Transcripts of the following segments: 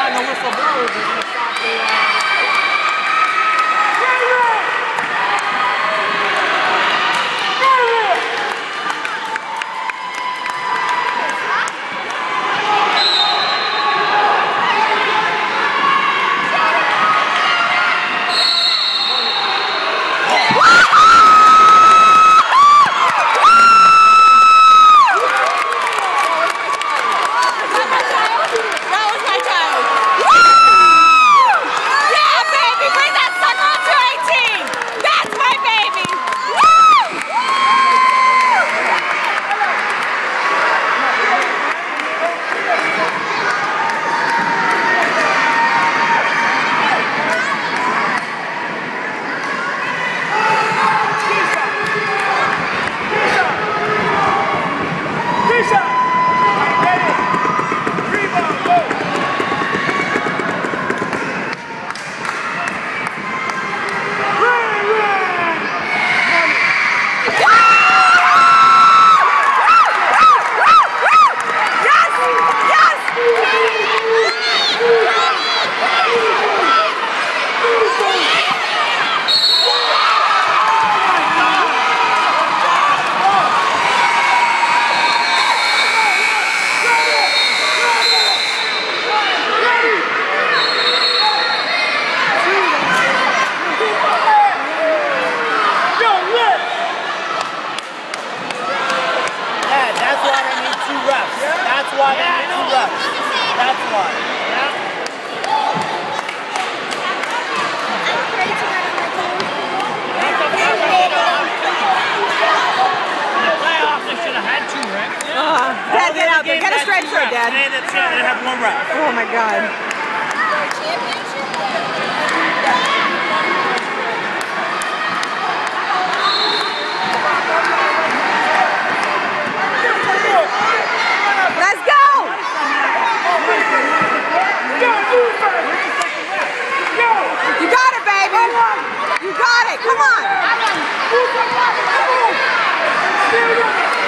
time the whistle blows, they're going to stop the... That's why they need 2 reps. That's why. Yeah. In the playoffs, they should have had 2 reps. Dad, get out there. Get a straight foot, Dad. They have 1 rep. Oh my God. Let's go! You got it, baby! You got it! Come on!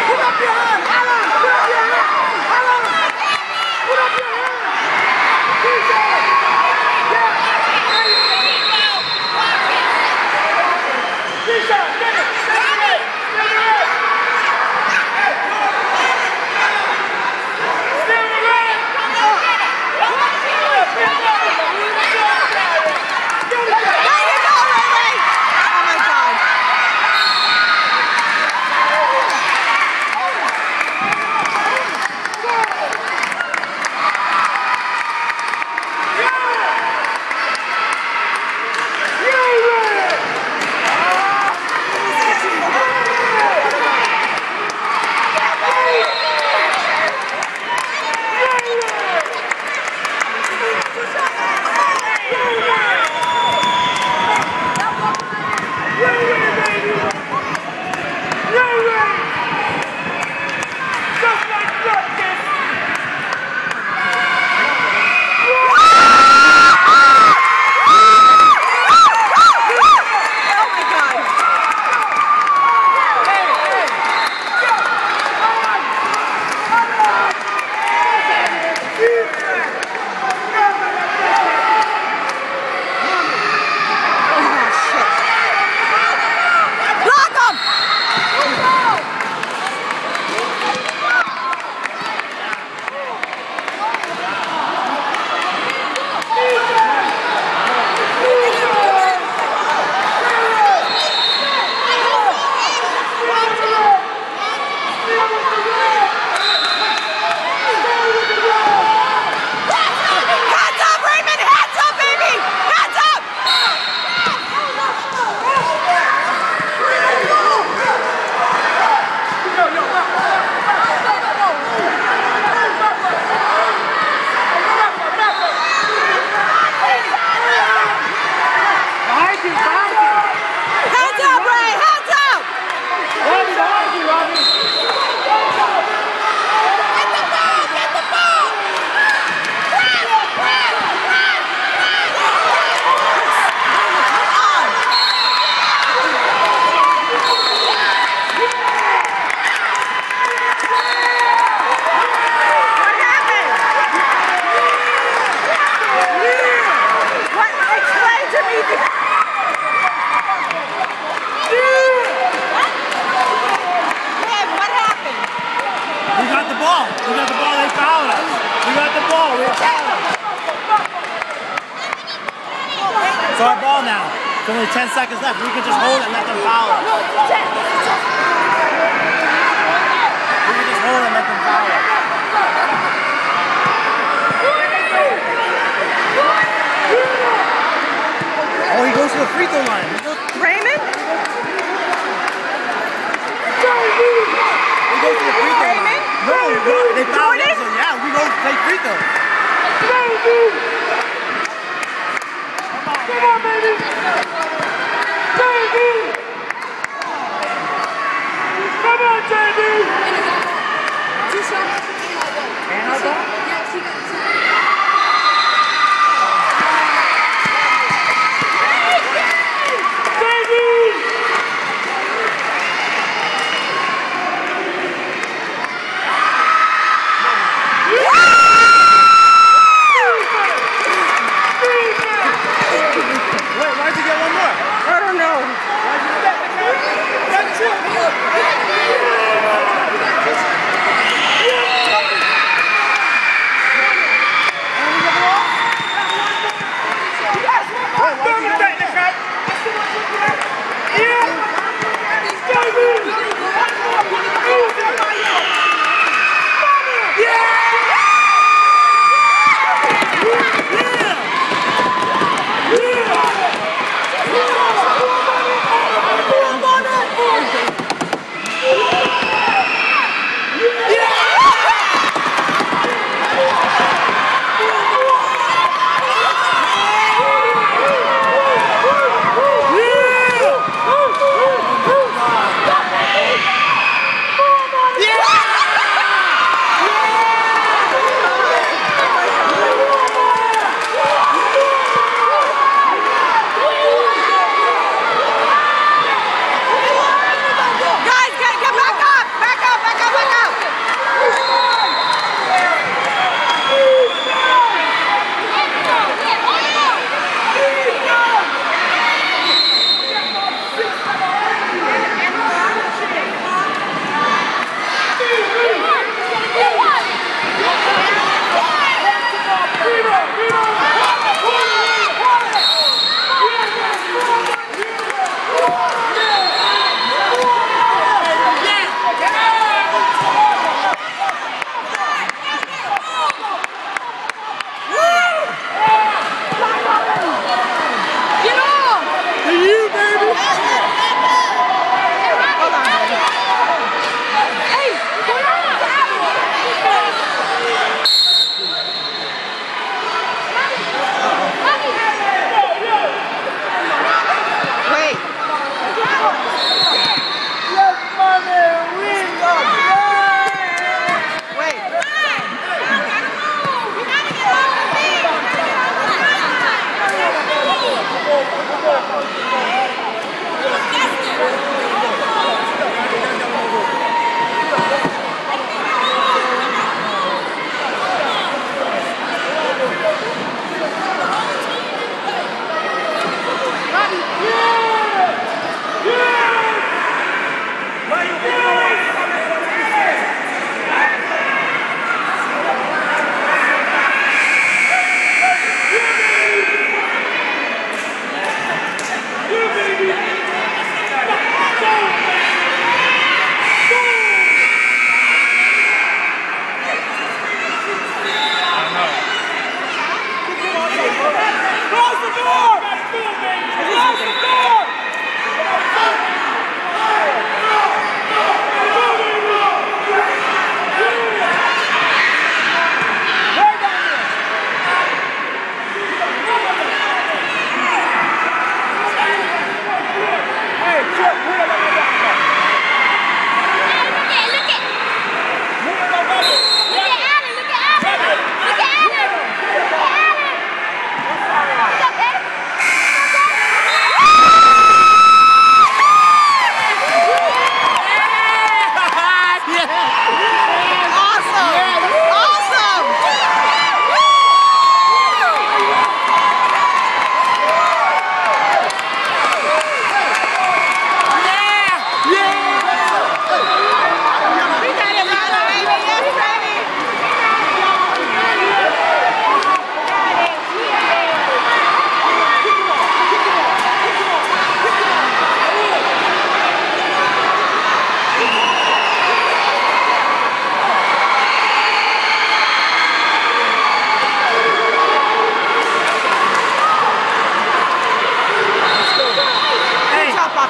Put up your hand! Alan! Put up your hand! Alan! Put up your hand! It's our ball now. It's only 10 seconds left. We can just hold it and let them foul us. We can just hold it and let them foul us. Oh, he goes to the free throw line. Raymond? He goes to the free throw line. No, they fouled him, so yeah, we go play free throw. Come on, baby! JB! Come on, JB!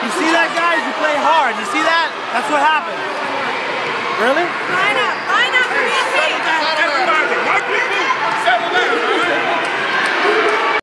You see that, guys? You play hard. You see that? That's what happens. Really? Line up for me. Settle down. Settle down.